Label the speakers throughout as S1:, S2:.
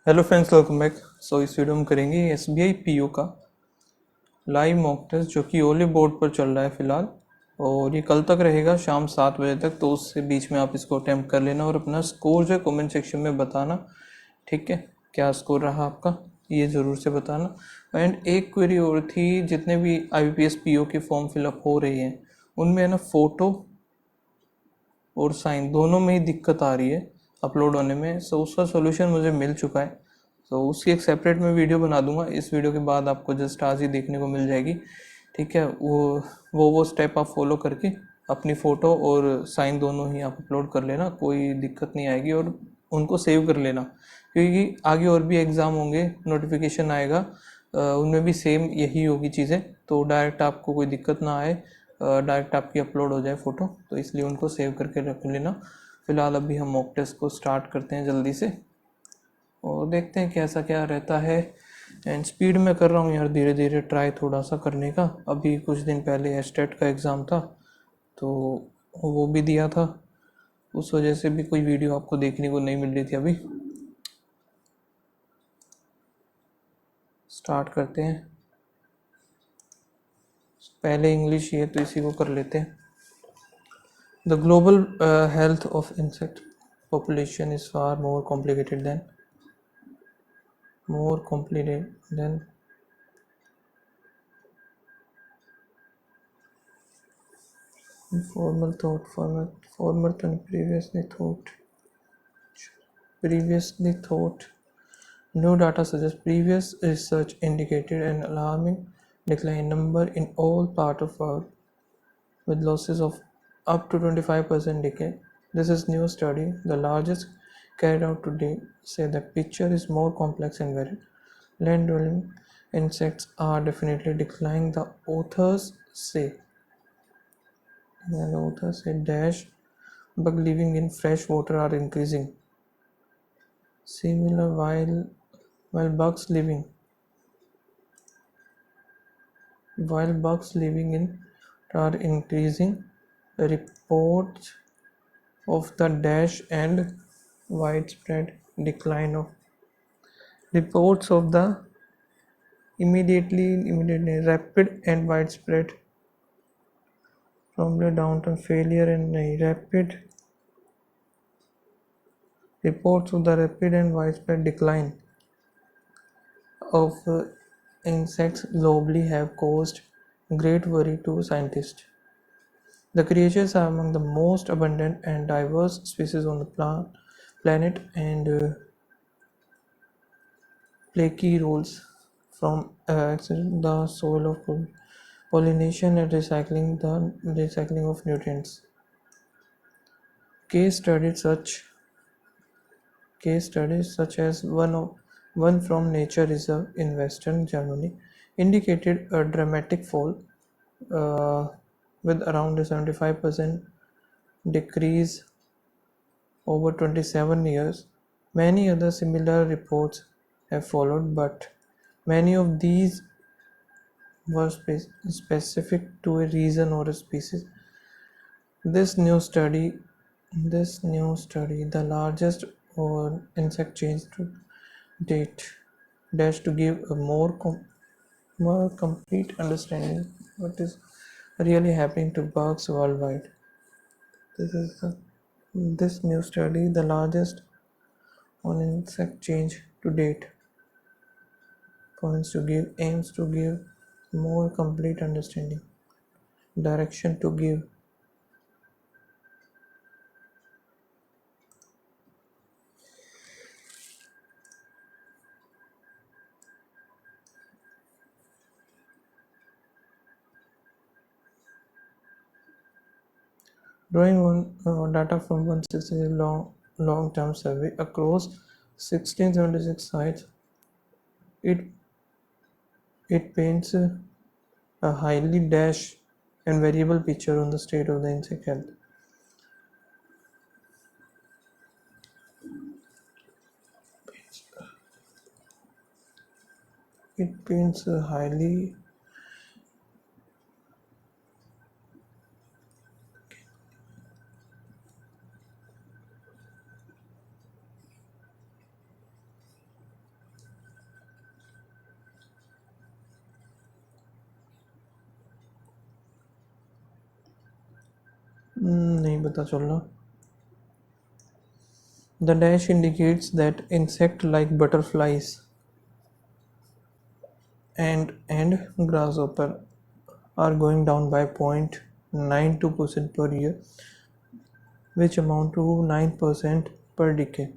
S1: Hello friends, welcome back. इस video में करेंगे एसबीआई पीओ का लाइव मॉक टेस्ट जो कि ओली बोर्ड पर चल रहा है फ़िलहाल, और ये कल तक रहेगा शाम 7 बजे तक। तो उससे बीच में आप इसको अटैम्प्ट कर लेना और अपना स्कोर जो है कमेंट सेक्शन में बताना। ठीक है, क्या स्कोर रहा आपका ये ज़रूर से बताना। एंड एक क्वेरी और थी, जितने भी IBPS पीओ के फॉर्म फिलअप हो रही हैं उनमें है ना फ़ोटो और साइन दोनों में ही दिक्कत आ रही है अपलोड होने में। उसका सोल्यूशन मुझे मिल चुका है। उसकी एक सेपरेट मैं वीडियो बना दूंगा। इस वीडियो के बाद आपको जस्ट आज ही देखने को मिल जाएगी। ठीक है, वो स्टेप आप फॉलो करके अपनी फ़ोटो और साइन दोनों ही आप अपलोड कर लेना, कोई दिक्कत नहीं आएगी। और उनको सेव कर लेना, क्योंकि आगे और भी एग्ज़ाम होंगे, नोटिफिकेशन आएगा, उनमें भी सेम यही होगी चीज़ें। तो डायरेक्ट आपको कोई दिक्कत ना आए, डायरेक्ट आपकी अपलोड हो जाए फ़ोटो, तो इसलिए उनको सेव करके रख लेना। फ़िलहाल अभी हम मॉक टेस्ट को स्टार्ट करते हैं जल्दी से और देखते हैं कैसा क्या रहता है। एंड स्पीड में कर रहा हूँ यार, धीरे धीरे ट्राई थोड़ा सा करने का। अभी कुछ दिन पहले एस्टेट का एग्ज़ाम था तो वो भी दिया था, उस वजह से भी कोई वीडियो आपको देखने को नहीं मिल रही थी। अभी स्टार्ट करते हैं। पहले इंग्लिश ही है तो इसी को कर लेते हैं। The global health of insect population is far more complicated than formal thought. Former than previously thought. New data suggests previous research indicated an alarming decline number in all parts of world, with losses of up to 25% decay. This is new study, the largest carried out to date, say the picture is more complex and varied. Land-dwelling insects are definitely declining, the authors say. Dash bug living in fresh water are increasing. Similar while bugs living in are increasing. Reports of the dash and widespread decline of reports of the immediately rapid and widespread from the downturn failure and rapid reports of the rapid and widespread decline of insects globally have caused great worry to scientists. The creatures are among the most abundant and diverse species on the planet and play key roles from the soil of pollination and recycling of nutrients. Case studies such as one from Nature Reserve in Western Germany indicated a dramatic fall, uh, with around a 75% decrease over 27 years. Many other similar reports have followed, but many of these were specific to a region or a species. This new study, the largest or insect change to date, dash to give a more complete understanding what is really happening to bugs worldwide. This new study, the largest on insect change to date, aims to give more complete understanding, direction to give. Drawing on data from 160 long-term survey across 1676 sites, it it paints a highly dash and variable picture on the state of the insect health. It paints a highly नहीं पता चल रहा. The dash indicates that insect like butterflies and grasshopper are going down by 0.92% per year, which amount to 9% per decade.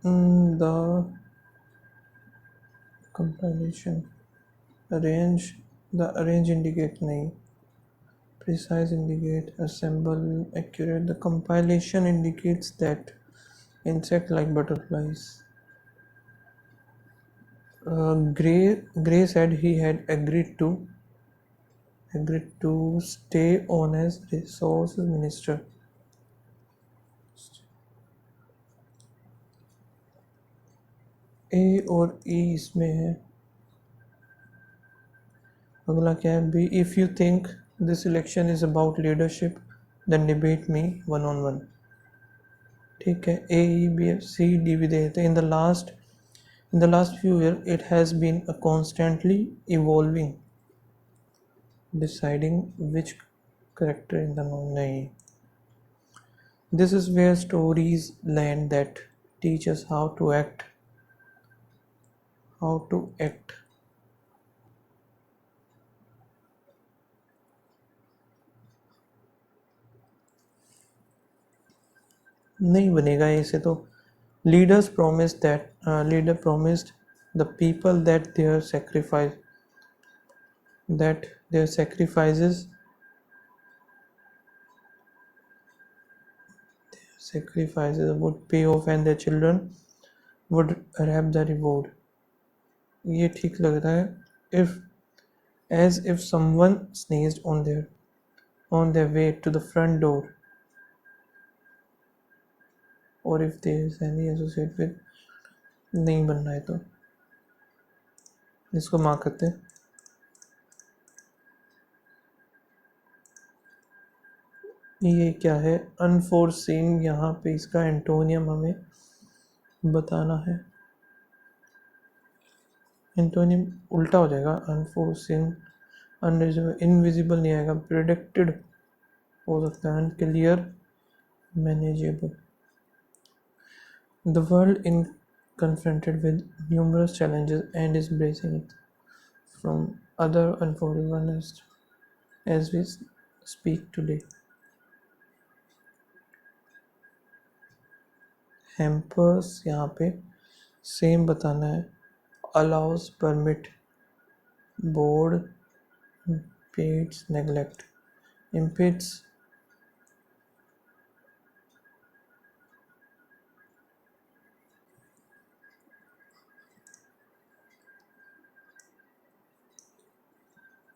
S1: The compilation range indicate नहीं, precise indicate assemble accurate. The compilation indicates that insect like butterflies. Gray said he had agreed to stay on as resources minister. ए और ई इसमें है. अगला क्या है? B, if you think this election is about leadership then debate me 1-on-1. ठीक है. ए, ई, B, सी, D भी दे देते हैं. In the last few years, it has been a constantly evolving, deciding which character in the known. नहीं. This is where stories land that teach us how to act. नहीं बनेगा ऐसे तो. Leader promised the people that their sacrifices would pay off and their children would reap the reward. ये ठीक लग रहा है. As if someone sneezed on their way to the front door, or if there is any associate with. नहीं बन रहा है तो इसको मार्क करते हैं. ये क्या है? अनफोर्सीन. यहाँ पे इसका एंटोनियम हमें बताना है. एंटोनियम उल्टा हो जाएगा. अनफोर्सीन, इनविजिबल नहीं आएगा. प्रेडिक्टेड हो सकता है. Unclear, manageable. The world is confronted with numerous challenges and is bracing it from other unfolding ones as we speak today. Hampers यहाँ पे सेम बताना है. Allows, permit, board, impedes, neglect. Impedes,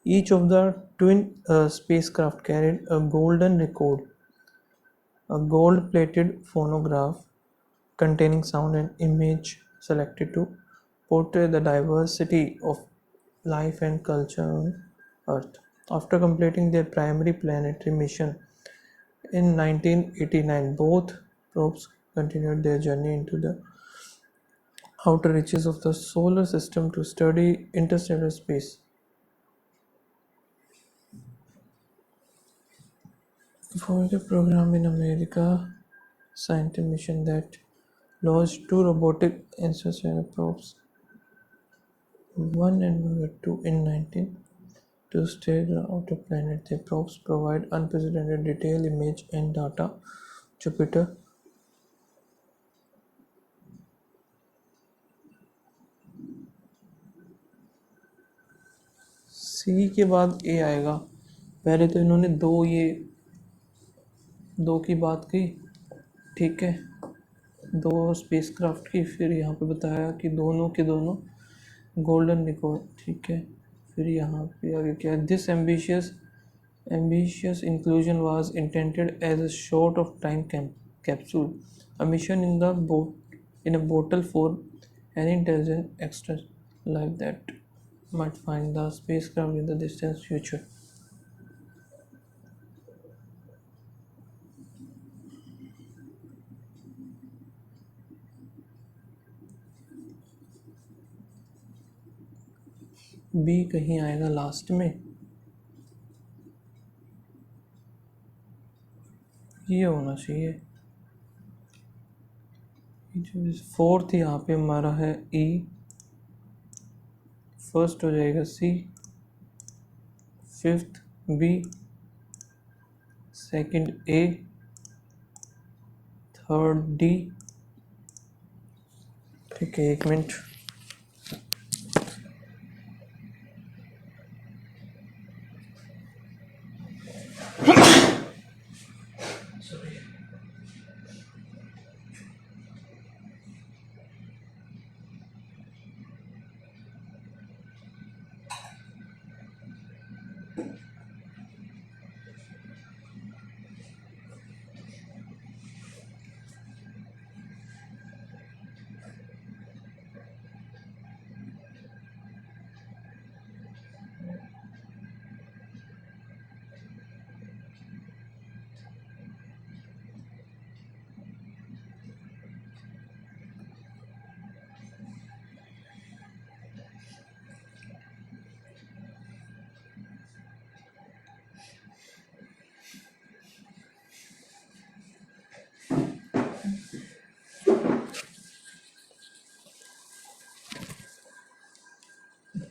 S1: each of the twin spacecraft carried a golden record, a gold-plated phonograph containing sound and image selected to portray the diversity of life and culture on Earth. After completing their primary planetary mission in 1989, both probes continued their journey into the outer reaches of the solar system to study interstellar space. Voyager program in America scientific mission that launched two robotic interstellar probes, 1 and Voyager 2 in 19 to study the outer planet. The probes provide unprecedented detail, image and data. Jupiter, सी के बाद ए आएगा. पहले तो इन्होंने दो की बात की. ठीक है. दो स्पेसक्राफ्ट की. फिर यहाँ पे बताया कि दोनों के दोनों गोल्डन रिकॉर्ड. ठीक है. फिर यहाँ पे आगे क्या है? This ambitious inclusion was intended as a short of time capsule, a mission in a bottle for any intelligent extra life that might find the spacecraft in the distant future. B कहीं आएगा last में. ये होना चाहिए। Fourth यहाँ पे हमारा है ई, फर्स्ट हो जाएगा C, fifth B, second A, third D. ठीक है, एक मिनट।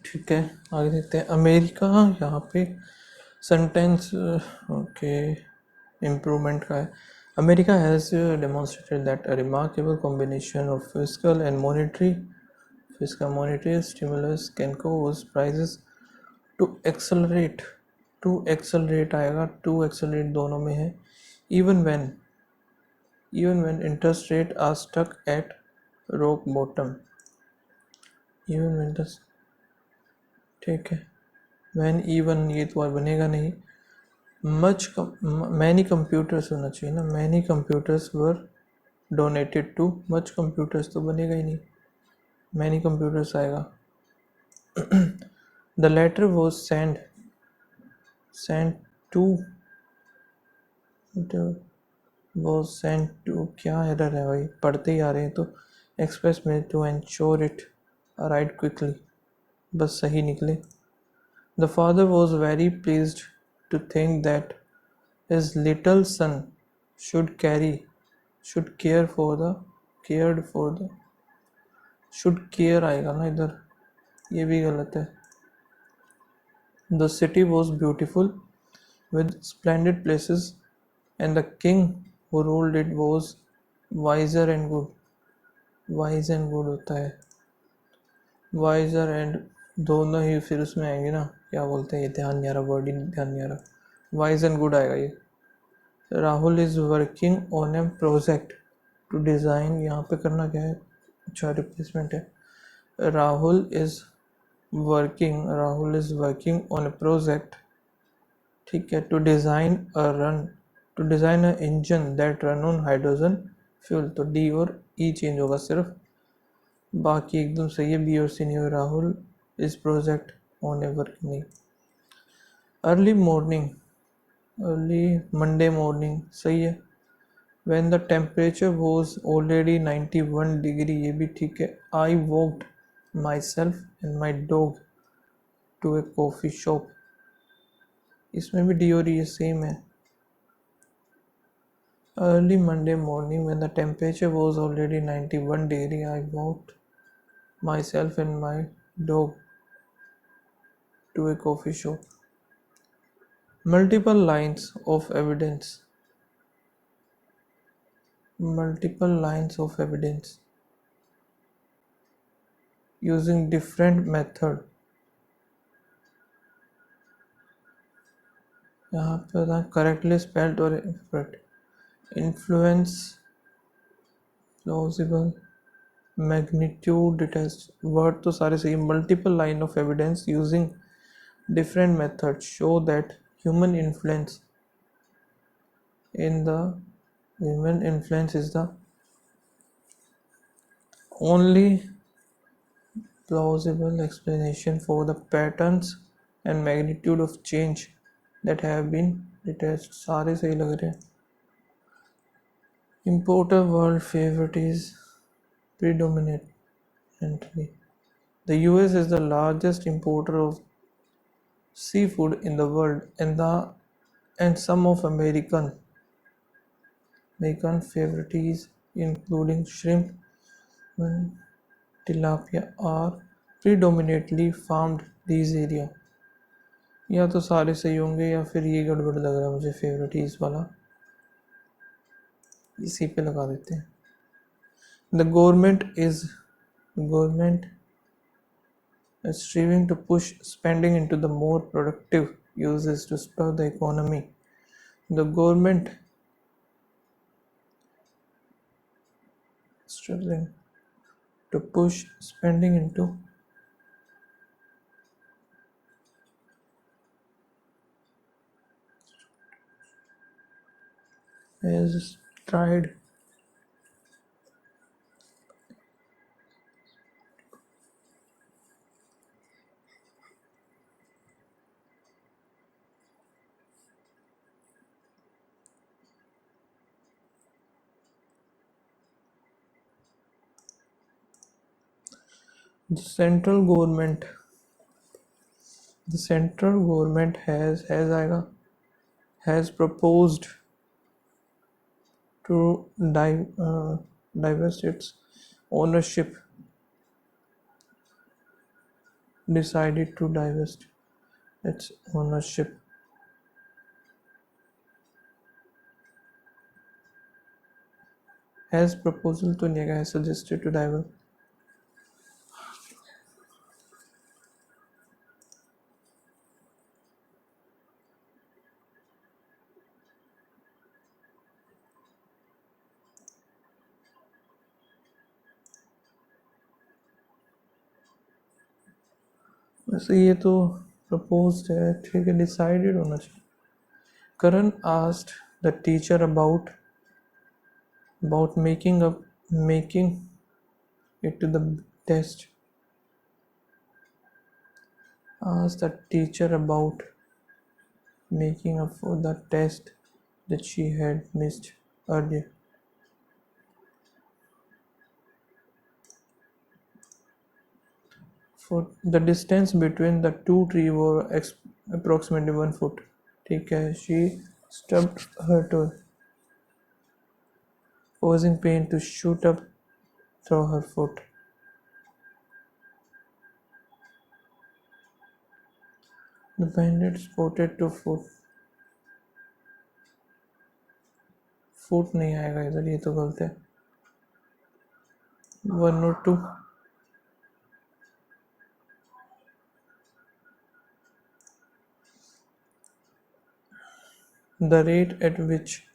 S1: ठीक है, आगे देखते हैं। अमेरिका, यहाँ पे सेंटेंस ओके इम्प्रूवमेंट का है। America has demonstrated that a remarkable combination of fiscal monetary stimulus can cause prices to accelerate। आएगा, टू एक्सेलरेट दोनों में है। even when interest rate are stuck at rock bottom। even when the ठीक है, when even ये तो बनेगा नहीं। मैनी कंप्यूटर्स होना चाहिए ना, many computers were donated to much computers तो बनेगा ही नहीं, मैनी कंप्यूटर्स आएगा। The letter was send to क्या एरर है भाई, पढ़ते ही आ रहे हैं तो। एक्सप्रेस में to ensure it arrive quickly, बस सही निकले। The father was very pleased to think that his little son should care for the cared for the should care आएगा ना इधर, ये भी गलत है। The city was beautiful with splendid places and the king who ruled it was wiser and good। wise and good होता है, wiser and दोनों ही फिर उसमें आएंगे ना, क्या बोलते हैं ये, ध्यान नहीं आ रहा, वर्ड ही ध्यान नहीं आ रहा। wise and good आएगा ये। Rahul is working on a project to design, यहाँ पे करना क्या है, अच्छा रिप्लेसमेंट है। Rahul is working on a project, ठीक है, to design a engine that run on hydrogen fuel. तो डी और ई चेंज होगा सिर्फ, बाकी एकदम सही है, बी और सी नहीं हुआ। Rahul is project on a working नहीं। अर्ली मंडे मॉर्निंग सही है। when the temperature was already 91 degree, ये भी ठीक है। I walked myself and my dog to a coffee shop, इसमें भी डी और ये सेम है। early Monday morning when the temperature was already 91 degree I walked myself and my dog to a coffee shop। multiple lines of evidence using different method, यहाँ पे था correctly spelled और influence, plausible, magnitude, detest, word तो सारे सही। Multiple line of evidence using different method show that human influence is the only plausible explanation for the patterns and magnitude of change that have been detached। सारे सही लग रहे हैं। Importer world favorite is predominantly। The US is the largest importer of seafood in the world, and some of American Bacon favorites including shrimp and tilapia are predominantly farmed these area. या तो सारे सही होंगे या फिर ये गड़बड़ लग रहा है मुझे फेवरेटीज वाला, इसी पे लगा देते हैं. The government is striving to push spending into the more productive uses to spur the economy. The government struggling to push spending into has tried the central government has proposed to divest its ownership decided to divest its ownership has proposal to नहीं है, has suggested to divest. वैसे ये तो proposed है, ठीक है, decided होना चाहिए. Karan asked the teacher about making it to the test. Asked the teacher about making up for the test that she had missed earlier. For the distance between the two trees was approximately 1 foot. ठीक है, she stubbed her toe, causing pain to shoot up through her foot. The bandit spotted to foot नहीं आएगा इधर, ये तो गलत है. 1 or 2. The rate at which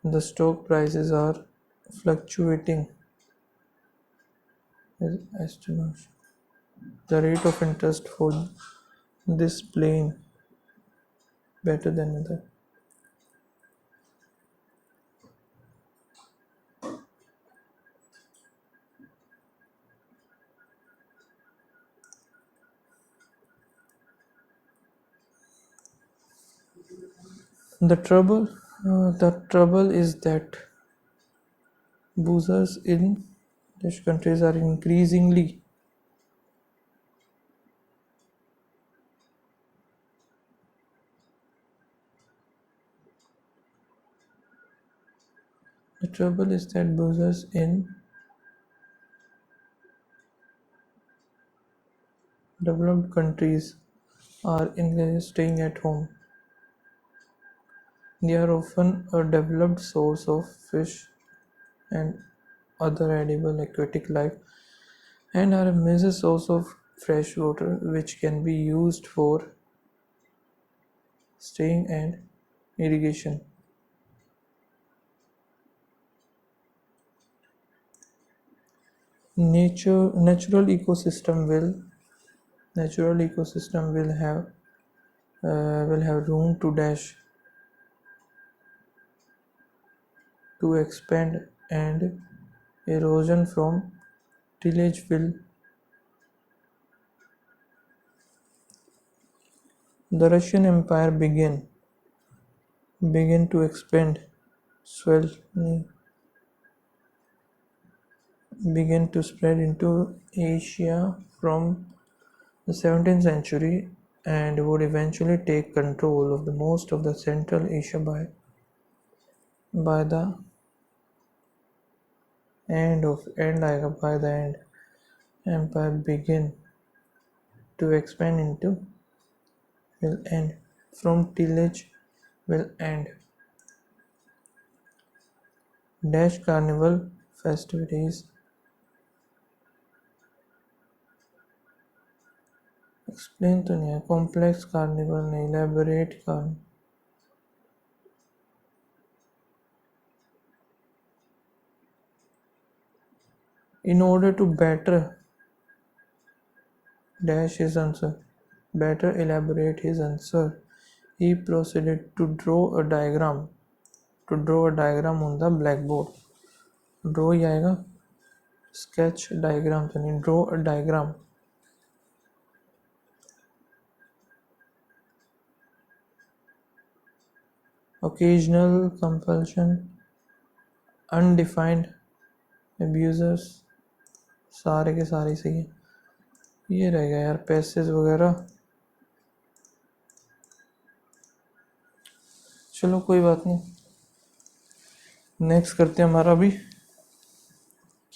S1: the stock prices are fluctuating is astonishing. The rate of interest for this plane better than other. The trouble is that boozers in these countries are increasingly developed countries are increasingly staying at home. They are often a developed source of fish and other edible aquatic life and are a major source of fresh water which can be used for staying and irrigation. Natural ecosystem will have room to dash to expand, and erosion from tillage will. The Russian Empire began to expand, began to spread into Asia from the 17th century and would eventually take control of the most of the Central Asia by by the end of, end आएगा, by the end empire begin to expand into will end, from tillage will end, dash carnival festivities, explain तो नहीं है, complex carnival नहीं, elaborate carnival, in order to better dash his answer, better elaborate his answer, he proceeded to draw a diagram, to draw a diagram on the blackboard, draw ही आएगा, sketch diagram तो नहीं, draw a diagram, occasional compulsion, undefined abusers, सारे के सारे सही है, ये रहेगा यार पैसेज वगैरह, चलो कोई बात नहीं, नेक्स्ट करते हैं हमारा भी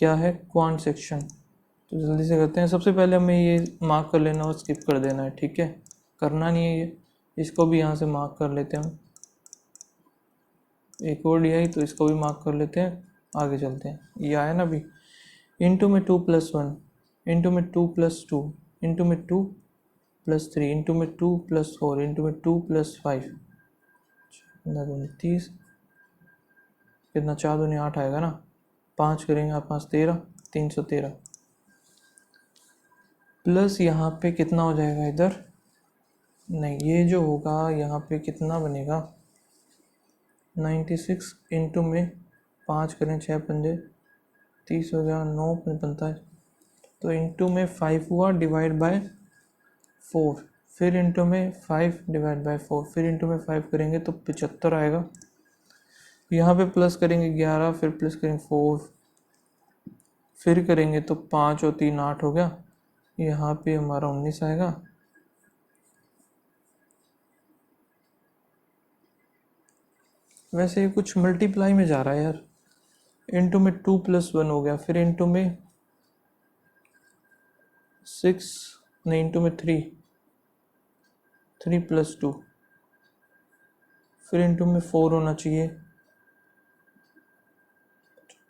S1: क्या है, क्वांट सेक्शन, तो जल्दी से करते हैं। सबसे पहले हमें ये मार्क कर लेना और स्किप कर देना है, ठीक है, करना नहीं है ये, इसको भी यहाँ से मार्क कर लेते हैं हम, एक और दिया ही तो इसको भी मार्क कर लेते हैं, आगे चलते हैं। ये आया ना अभी, इंटू में 2+1, इंटू में 2+2, इंटू में 2+3, इंटू में 2+4, इंटू में 2+5, 30, कितना 4 दूनी 8 आएगा ना, 5 करेंगे आप 5 13, 313, प्लस यहाँ पे कितना हो जाएगा इधर, नहीं ये जो होगा यहाँ पे कितना बनेगा 96, इंटू में 5 करें 6 पंजे 30 हो गया, 9 45, तो इंटू में 5 हुआ, डिवाइड बाय 4, फिर इंटू में 5 डिवाइड बाय 4, फिर इंटू में 5 करेंगे तो 75 आएगा, यहाँ पे प्लस करेंगे 11, फिर प्लस करेंगे 4, फिर करेंगे तो 5 और 3 8 हो गया, यहाँ पे हमारा 19 आएगा, वैसे कुछ मल्टीप्लाई में जा रहा है यार, इंटू में 2+1 हो गया, फिर इंटू में 6, नहीं इंटू में 3+2, फिर इंटू में 4 होना चाहिए,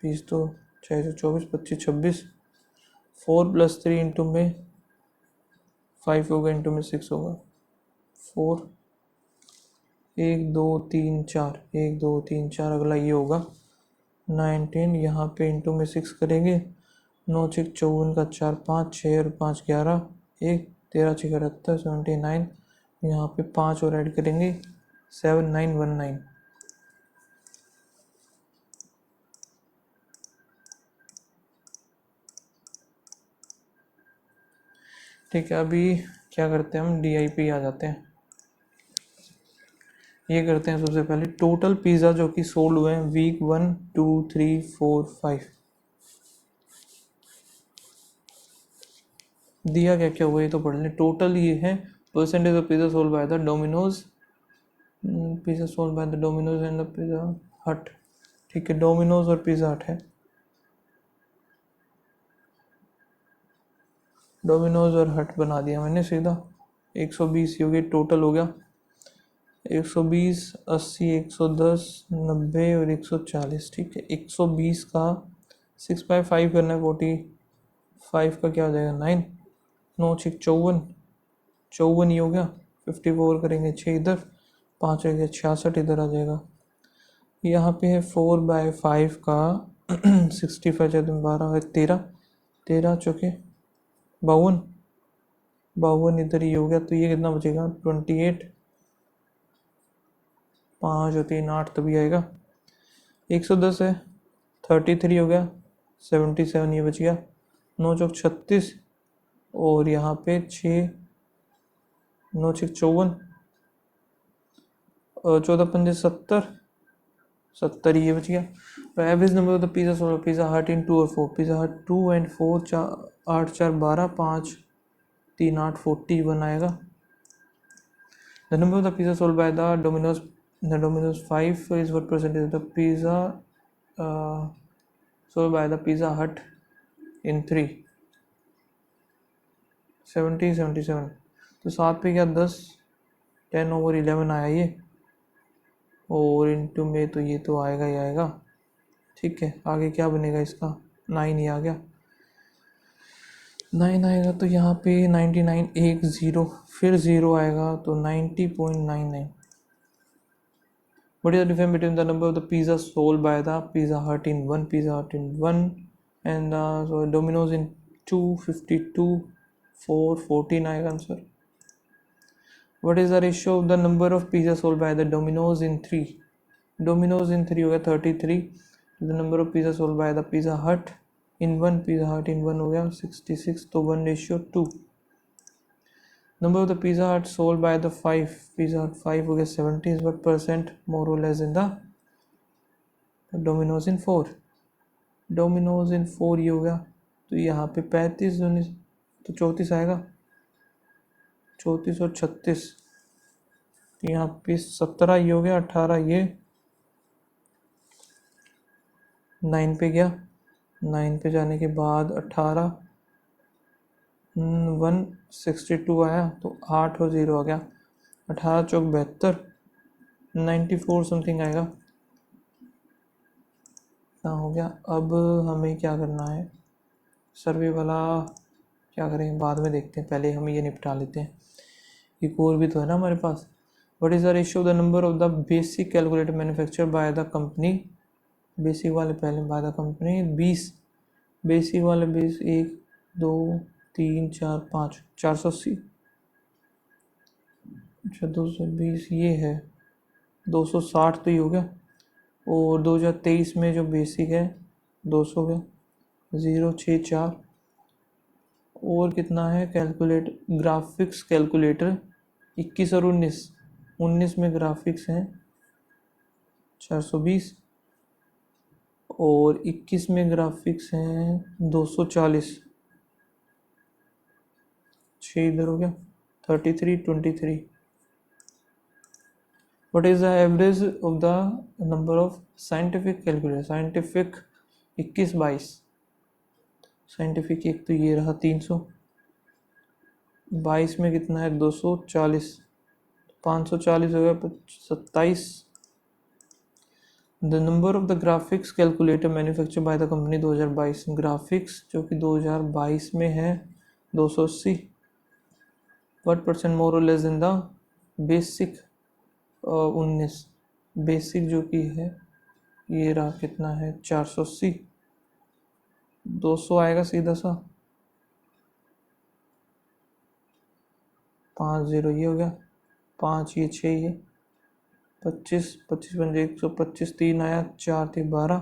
S1: 20 तो 624 25 26, 4+3 इंटू में 5 होगा, इंटू में 6 होगा, 4 1 2 3 4, 1 2 3 4, अगला ये होगा 19, यहाँ पे इंटू में 6 करेंगे, 9 6 54 का 4 5 6 और 5 11, 1 13 6 78 79, यहाँ पे 5 और ऐड करेंगे 7919, ठीक है। अभी क्या करते हैं हम, DI पे आ जाते हैं, ये करते हैं सबसे पहले टोटल पिज़्ज़ा जो कि सोल्ड हुए हैं वीक 1 2 3 4 5, दिया क्या क्या हुआ ये तो पढ़ लें। टोटल ये है percentage of pizza sold by the Domino's, pizza sold by the Domino's and the pizza हट, ठीक है, डोमिनोज और पिज़्ज़ा हट है, डोमिनोज और हट बना दिया मैंने सीधा, 120 हो गई, टोटल हो गया 120 80 110 90 और 140, ठीक है, 120 का 6/5 करना है, 45 का क्या हो जाएगा 9, 9 6 54, 54 ही हो गया, 54 करेंगे 6 इधर, 5 हो गया 66 इधर आ जाएगा, यहाँ पे है 4/5 का 65 12 है 13, 13 चौके 52, 52 इधर ही हो गया, तो ये कितना बचेगा 28, 5 और 3 8 तभी आएगा, 110 है 33 हो गया, 77 ये बच गया, 9 चौक 36 और यहाँ पे 6 9 6 54 और 14 पंजे 70, 70 ये बच गया। Average number of the pizza sold pizza हट इन 2 और 4, पिज़्ज़ा हट 2 and 4 8 4 12 5 3 8 41 आएगा। The number of the pizza sold by the Domino's The Domino's 5 is what percentage? The pizza sold by the Pizza Hut in 3 70 77। तो 7 पे क्या 10 10/11 आया ये, और इंटू में तो ये तो आएगा ही आएगा। ठीक है, आगे क्या बनेगा इसका? 9 ही आ गया। 9 आएगा तो यहाँ पे 99 एक ज़ीरो, फिर ज़ीरो आएगा तो 90.99। What is the difference between the number of the pizzas sold by the Pizza Hut in 1 Pizza Hut in 1 and so Domino's in 2 52 4 14 आएगा answer. What is the ratio of the number of pizzas sold by the Domino's in 3? Domino's in 3 हो गया 33। The number of pizzas sold by the Pizza Hut in 1 Pizza Hut in 1 हो गया 66, तो 1:2। Number of the Pizza Hut sold by the 5 Pizza Hut 5 हो गया 70 is what percent more or less in the Domino's in 4? Domino's in 4 ये हो गया, तो यहाँ पे 35 19 तो 34 आएगा, 34 और 36, यहाँ पे 17 ये हो गया, 18 ये 9 पे गया, 9 पे जाने के बाद 18 162 आया, तो 8 और 0 आ गया, 18 चौक 72 94 समथिंग आएगा। इतना हो गया। अब हमें क्या करना है, सर्वे वाला क्या करें बाद में देखते हैं, पहले हम ये निपटा लेते हैं। एक और भी तो है ना हमारे पास। What is the ratio of the number of the basic calculator manufacture by the company? Basic वाले पहले बाय द कंपनी 20, बेसिक वाले 20 1 2 3 4 5 480। अच्छा 220 ये है, 260 तो ये हो गया, और 2023 में जो बेसिक है 200 गया 064, और कितना है कैलकुलेट ग्राफिक्स कैलकुलेटर 21 और 19 में ग्राफिक्स हैं 420, और 21 में ग्राफिक्स हैं 240, 6 इधर हो गया 33 23। What is the average of the number of scientific calculator? Scientific 21 22, scientific एक तो ये रहा 300, 22 में कितना है 240, 540 हो गया 27। The number of the graphics calculator manufacture by the company 2022, graphics जो कि 2022 में है 280। व्हाट परसेंट मोर और less in the basic 19, basic जो कि है ये रहा कितना है 480, 200 आएगा सीधा सा, 5 0 ये हो गया, 5 ये 6 ये 25 25 पंजे 125, 3 आया 4 थे 12,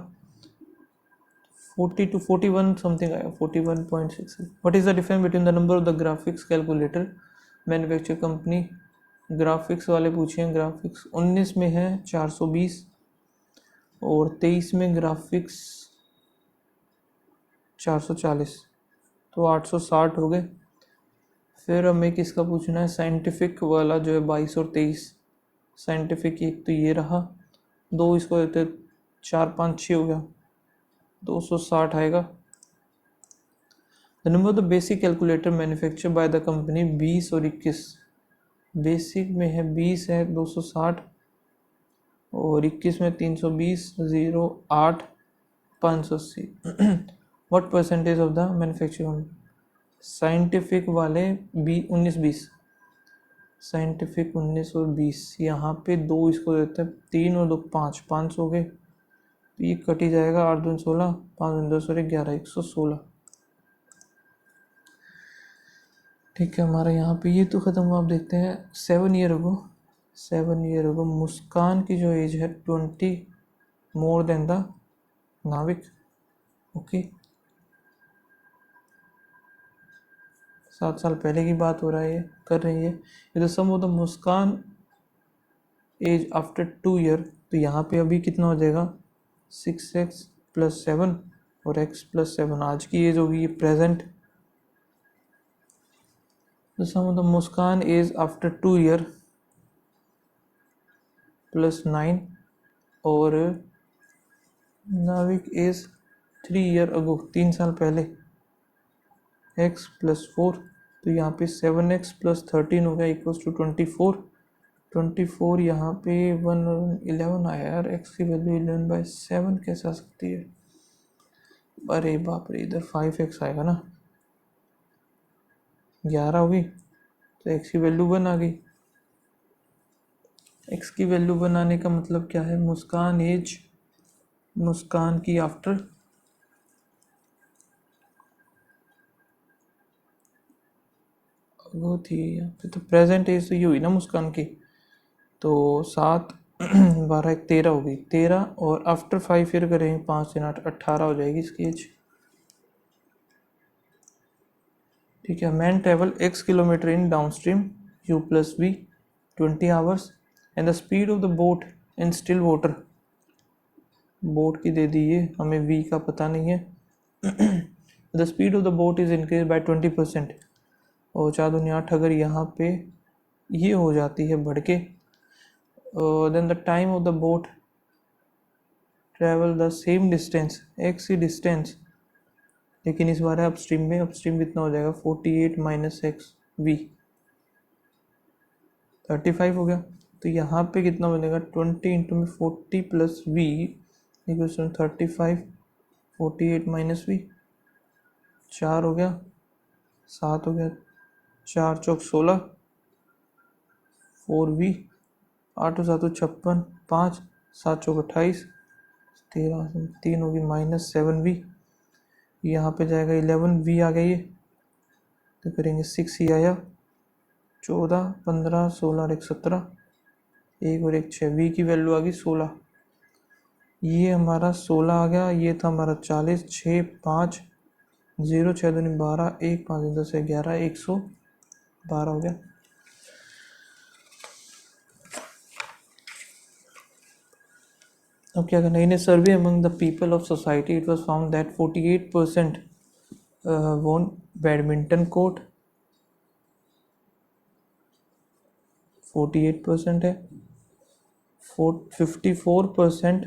S1: 40 to 41 समथिंग आया 41.6। What is the difference between the number of the graphics calculator manufacture company? Graphics वाले पूछे हैं, ग्राफिक्स 19 में है 420, और 23 में ग्राफिक्स 440, तो 860 हो गए। फिर हमें किसका पूछना है, साइंटिफिक वाला जो है 22 और 23। साइंटिफिक एक तो ये रहा, 2 इसको देते 4 5 6 हो गया 260 आएगा। The number of the basic calculator manufacture by the company 20 और 21, बेसिक में है 20 है 260, और 21 में 320 0 8 580। What percentage of the manufacturing? Scientific वाले 19 20, साइंटिफिक 19 और 20, यहाँ पे 2 इसको देते हैं 3 और 2 5 5 हो गए, तो ये कट ही जाएगा, 8 2 16 5 2 10 11 116। ठीक है, हमारा यहाँ पे ये तो ख़त्म हुआ। आप देखते हैं 7 ईयर अगो मुस्कान की जो एज है 20 मोर देन द नाविक। ओके, 7 साल पहले की बात हो रहा है, ये कर रही है। ये तो sum of the Muskan age after 2 year, तो यहाँ पे अभी कितना हो जाएगा 6x + 7 और x + 7, आज की एज होगी ये प्रेजेंट। तो sum of the Muskan age after 2 year, plus 9 और नाविक इज 3 ईयर अगो, 3 साल पहले, x प्लस 4, तो यहाँ पे 7x प्लस 13 हो गया इक्वल्स टू 24। 24 यहाँ पे 11 आया यार, x की वैल्यू 11/7 कैसे आ सकती है? अरे बाप रे, इधर 5x आएगा ना, 11 होगी तो x की वैल्यू 1 आ गई। x की वैल्यू बनाने का मतलब क्या है? मुस्कान एज, मुस्कान की आफ्टर वो थी यहाँ पे, तो प्रेजेंट एज तो ये हुई ना मुस्कान की, तो 7 12 1 13 होगी, 13 और आफ्टर 5 फिर करेंगे 5 दिन 8 18 हो जाएगी इसकी एज। ठीक है। Man travel x kilometre in down stream u plus v 20 hours and the speed of the boat in still water, boat की दे दी है हमें, v का पता नहीं है। The speed of the boat is increase by 20%, और 4 दूनी 8 अगर यहाँ पे ये हो जाती है बढ़ के, then the time of the boat travel the same distance, x ही डिस्टेंस, लेकिन इस बार है अपस्ट्रीम में, अपस्ट्रीम कितना हो जाएगा 48 माइनस एक्स वी, 35 हो गया। तो यहाँ पे कितना बनेगा 20 इंटू में 40 plus V equals to 35, 48 minus V, 4 हो गया, 7 हो गया, 4 चौक 16, 4v, 8 7 56, 5 7 चौक 28, 13 3 होगी माइनस 7v, यहाँ पे जाएगा 11v आ गया ये, तो करेंगे 6 ही आया, 14 15 16 और 1 17, 1 और 1 6, v की वैल्यू आ गई 16, ये हमारा 16 आ गया, ये था हमारा 40, 6 5 0 6 दूनी 12, 1 5 10 11, 112 हो गया। अब क्या करना है, in a survey among the people of society it was found that 48% want badminton court, 48% है, 54%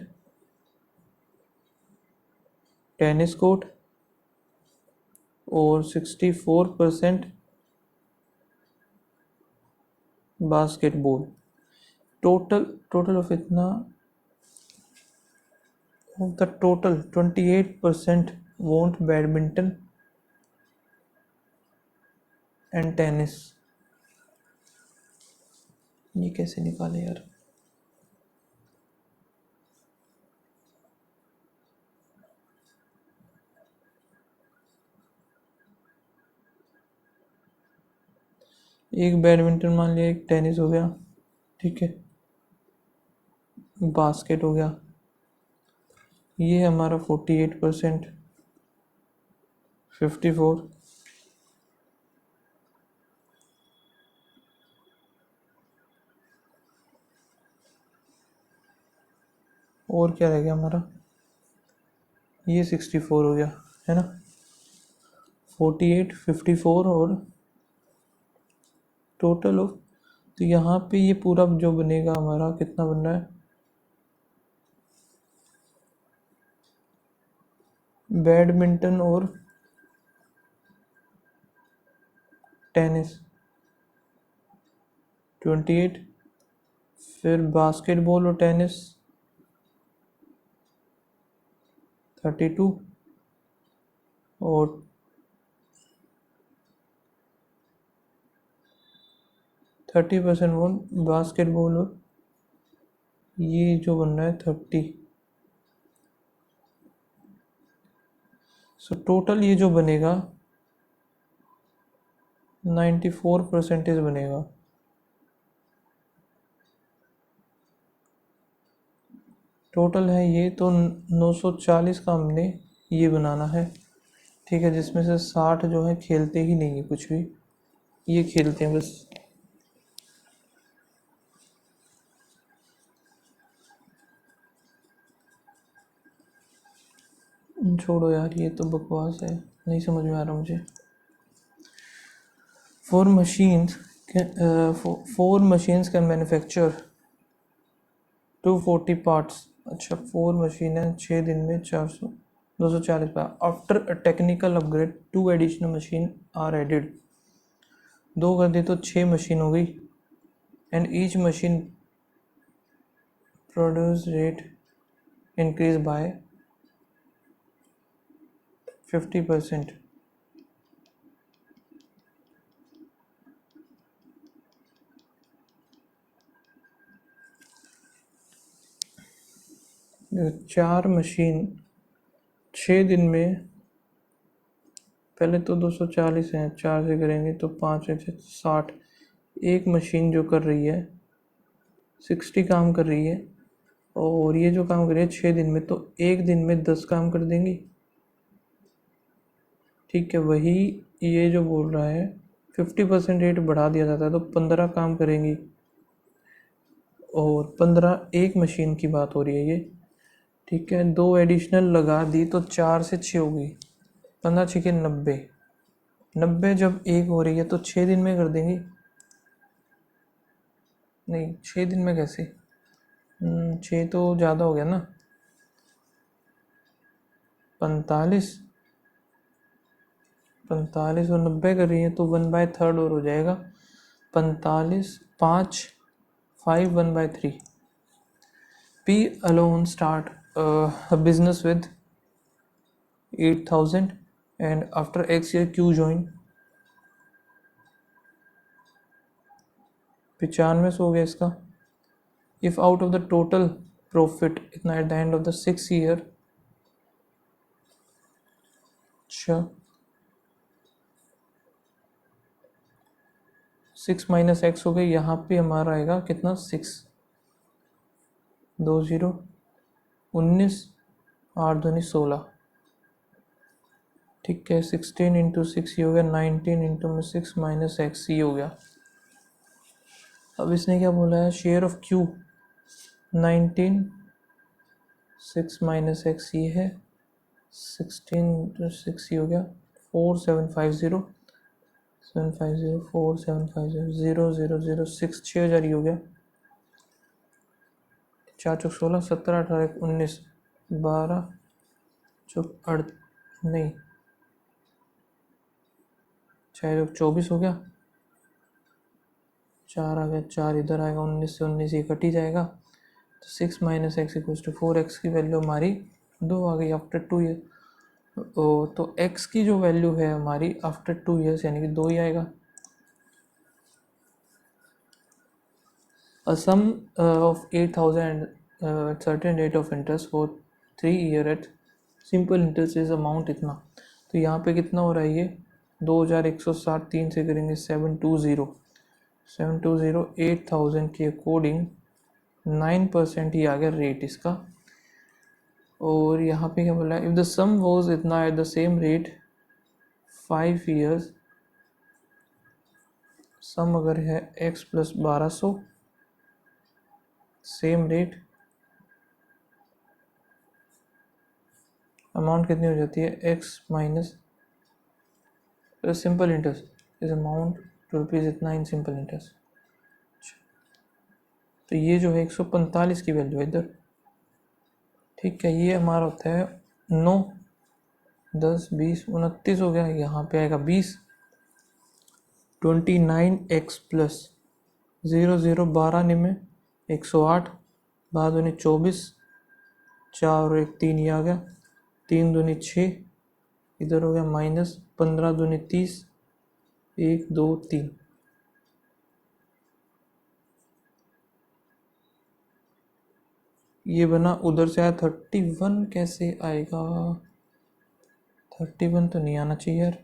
S1: टेनिस कोर्ट और 64% बास्केटबॉल। टोटल ऑफ इतना, of the total 28% want badminton and tennis. ये कैसे निकाले यार? एक बैडमिंटन मान लिया, एक टेनिस हो गया, ठीक है, बास्केट हो गया, ये हमारा 48%, 54, और क्या रह गया हमारा, ये 64 हो गया है ना, 48 54 और टोटल ऑफ, तो यहाँ पे ये पूरा जो बनेगा हमारा कितना बन रहा है, बैडमिंटन और टेनिस 28, फिर बास्केटबॉल और टेनिस 32 और 30% वो बास्केटबॉल और ये जो बन रहा है 30। सो टोटल ये जो बनेगा 94% बनेगा। टोटल है ये तो 940 का हमने ये बनाना है, ठीक है, जिसमें से 60 जो है खेलते ही नहीं है कुछ भी, ये खेलते हैं बस। छोड़ो यार, ये तो बकवास है, नहीं समझ में आ रहा मुझे। 4 machines can manufacture 240 पार्ट्स। अच्छा 4 मशीन है, 6 दिन में 240 part. After a technical upgrade 2 additional machine are added. 2 कर दी तो 6 मशीन हो गई। And each machine produce rate increase by 50%। चार मशीन 6 दिन में, पहले तो 240 हैं, 4 से करेंगे तो 5 से 60। एक मशीन जो कर रही है 60 काम कर रही है, और ये जो काम कर रही है 6 दिन में, तो एक दिन में 10 काम कर देंगी। ठीक है, वही ये जो बोल रहा है 50% रेट बढ़ा दिया जाता है तो 15 काम करेंगी, और 15 एक मशीन की बात हो रही है ये। ठीक है, 2 एडिशनल लगा दी तो 4 से 6 हो गई, 15 6 के 90। 90 जब एक हो रही है तो 6 दिन में कर देंगी। नहीं 6 दिन में कैसे, 6 तो ज़्यादा हो गया ना। 45 और 90 कर रही है तो 1/3 और हो जाएगा। 45 5 5 1/3। P alone start a business with 8,000 and after X year Q join 95 हो गया इसका। If out of the total profit इतना at the end of the 6th year, अच्छा 6 माइनस एक्स हो गई, यहाँ पे हमारा आएगा कितना 6 2 0 19 8 दूनी 16। ठीक है, 16 इंटू 6 ये हो गया, 19 इंटू में 6 माइनस एक्स ये हो गया। अब इसने क्या बोला है, share of Q 19 6 minus x ये है, 16 इंटू 6 ये हो गया 4750 750 4750 0 0 0 6 6000 ये हो गया। 4 चौक 16 17 18 19 12 चौक नहीं 6 चौक 24 हो गया। 4 आ गया, 4 इधर आएगा, 19 से 19 ये कट ही जाएगा, तो 6 minus x equals to 4x की वैल्यू हमारी 2 आ गई आफ्टर 2 ईयर। तो x की जो वैल्यू है हमारी आफ्टर 2 ईयर्स यानी कि 2 ही आएगा। A sum of 8,000 at certain rate of interest for 3 year at simple interest is amount इतना। तो यहाँ पे कितना हो रहा है, ये 2160 3 से करेंगे 720 8,000 के अकॉर्डिंग 9% ही आ गया रेट इसका। और यहाँ पे क्या बोला है, इफ़ द सम वॉज इतना at the same rate 5 years, sum अगर है x plus 1200 same rate, amount कितनी हो जाती है x minus simple interest is amount to rupees इतना इन सिंपल इंटरेस्ट। तो ये जो है 145 की वैल्यू है इधर। ठीक है, ये हमारा होता है 9 10 20 29 हो गया, यहाँ पे आएगा 20 29x प्लस 0 0 12 निमे 108 12 दूनी 24 4 और 1 3 ये आ गया, 3 दूनी 6 इधर हो गया माइनस 15 दूनी 30 1 2 3। ये बना, उधर से आया 31 कैसे आएगा, 31 तो नहीं आना चाहिए यार।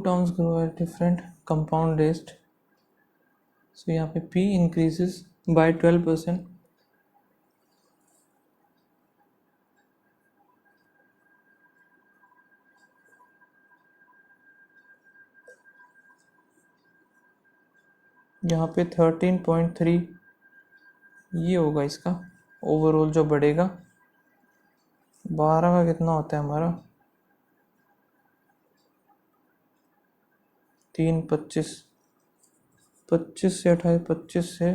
S1: Terms grow at different compound rest, so यहाँ पे P इंक्रीजेस बाय 12%. यहाँ पे 13.3 ये होगा इसका ओवरऑल जो बढ़ेगा. 12 का कितना होता है हमारा, 3 25 25 से 28 25 से,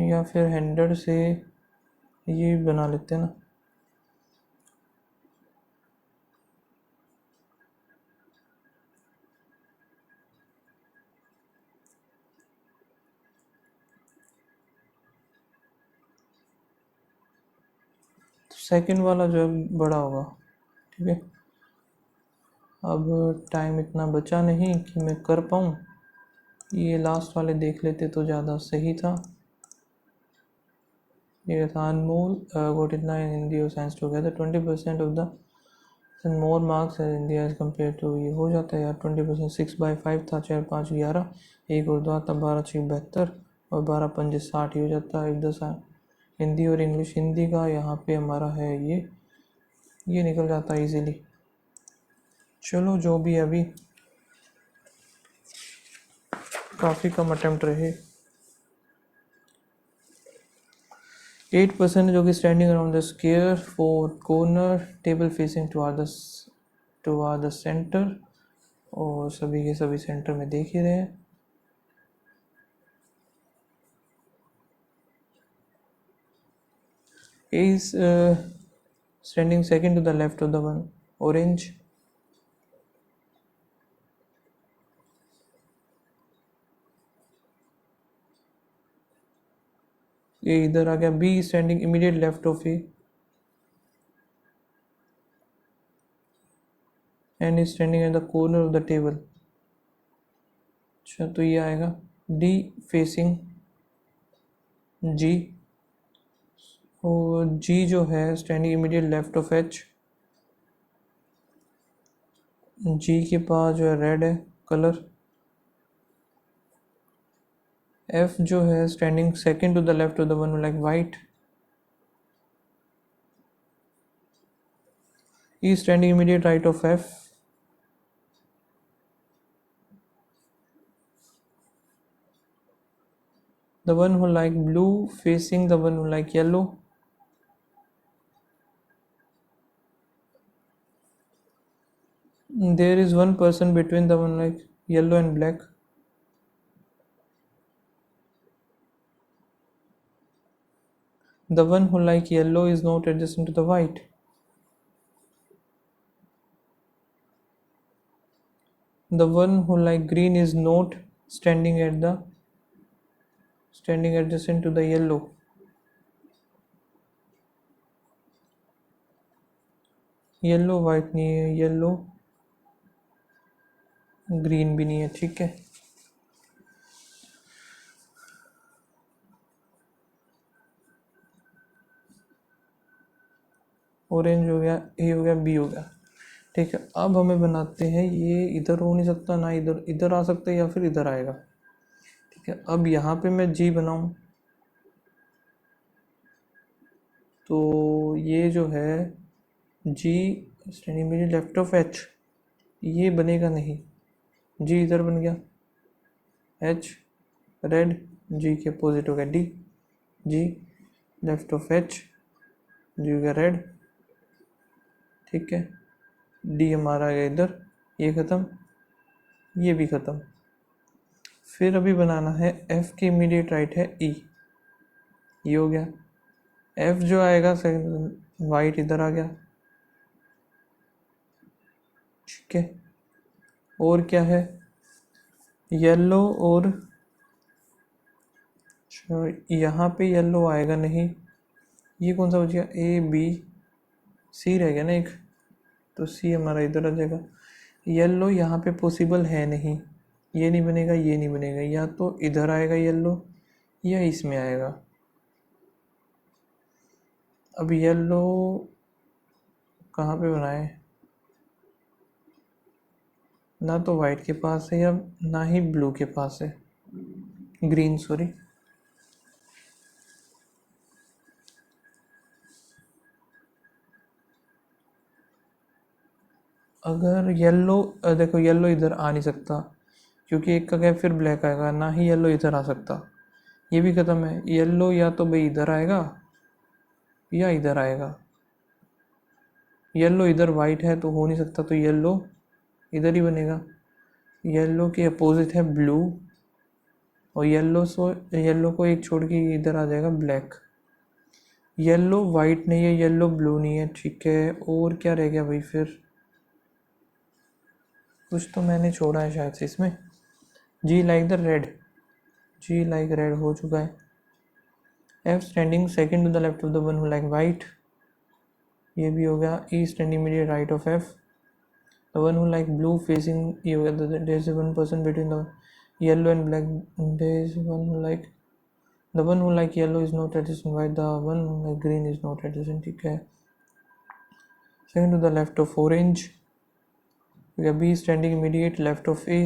S1: या फिर 100 से ये बना लेते हैं ना. सेकंड वाला जो है बड़ा होगा. ठीक है, अब टाइम इतना बचा नहीं कि मैं कर पाऊँ. ये लास्ट वाले देख लेते तो ज़्यादा सही था. ये था अनमोल got इतना इन हिंदी और science together 20% of the more marks in India as compare to. ये हो जाता है यार 20%. 6/5 था, 4 5 11, एक उर्दू आता 12 6 72 और 12 5 60 ही हो जाता है. 10 हिंदी और इंग्लिश. हिंदी का यहाँ पे हमारा है ये निकल जाता है इजीली. चलो जो भी अभी काफ़ी कम अटेम्प्ट रहे. 8% जो कि standing around the square for corner table facing toward the centre, और सभी के सभी सेंटर में देख ही रहे हैं. A is standing second to the left of the one orange. ये इधर आ गया. B is standing immediate left of A and is standing at the corner of the table. अच्छा, तो ये आएगा D facing G, और G जो है standing immediate left of H. G के पास जो है रेड है कलर. F जो है standing second to the left of the one like white. E is standing immediate right of F. The one who like blue facing the one who like yellow. There is one person between the one like yellow and black. The one who like yellow is not adjacent to the white. The one who like green is not standing adjacent to the yellow. Yellow white नहीं है, yellow green भी नहीं है. ठीक है, orange हो गया, ए हो गया, बी हो गया. ठीक है, अब हमें बनाते हैं. ये इधर हो नहीं सकता ना, इधर आ सकता है या फिर इधर आएगा. ठीक है, अब यहाँ पे मैं जी बनाऊँ तो ये जो है जी स्टैंडिंग मेरी लेफ्ट ऑफ एच, ये बनेगा नहीं. जी इधर बन गया, एच रेड, जी के अपोजिट हो गया D. G left of H, G हो गया रेड. ठीक है, डी हमारा आ गया इधर. ये ख़त्म, ये भी ख़त्म. फिर अभी बनाना है एफ के इमीडिएट राइट है ई. ये हो गया. एफ जो आएगा सेकंड वाइट इधर आ गया. ठीक है, और क्या है, येलो. और यहाँ पे येलो आएगा नहीं. ये कौन सा बच गया, ए बी सी रह गया ना एक, तो सी हमारा इधर आ जाएगा. येलो यहाँ पे पॉसिबल है नहीं, ये नहीं बनेगा, ये नहीं बनेगा. या तो इधर आएगा येलो या इसमें आएगा. अब येलो कहाँ पे बनाए, ना तो वाइट के पास है या ना ही ब्लू के पास है, ग्रीन सॉरी। अगर येलो, देखो येलो इधर आ नहीं सकता क्योंकि एक का गैप फिर ब्लैक आएगा, ना ही येलो इधर आ सकता, ये भी ख़त्म है। येलो या तो भाई इधर आएगा या इधर आएगा, येलो इधर वाइट है तो हो नहीं सकता, तो येलो इधर ही बनेगा। येलो के अपोजिट है ब्लू, और येलो को एक छोड़ के इधर आ जाएगा ब्लैक। येलो वाइट नहीं है, येलो ब्लू नहीं है, ठीक है। और क्या रह गया भाई फिर, कुछ तो मैंने छोड़ा है शायद से इसमें। G like the red, G like red हो चुका है। F standing second to the left of the one who like white, ये भी हो गया। E standing immediate right of F, the one who like blue facing, ये हो गया। There is one person between the yellow and black, there is one who like, the one who like yellow is not adjusting white, the one who like green is not adjusting, ठीक है। Second to the left of orange, B standing immediate left of A.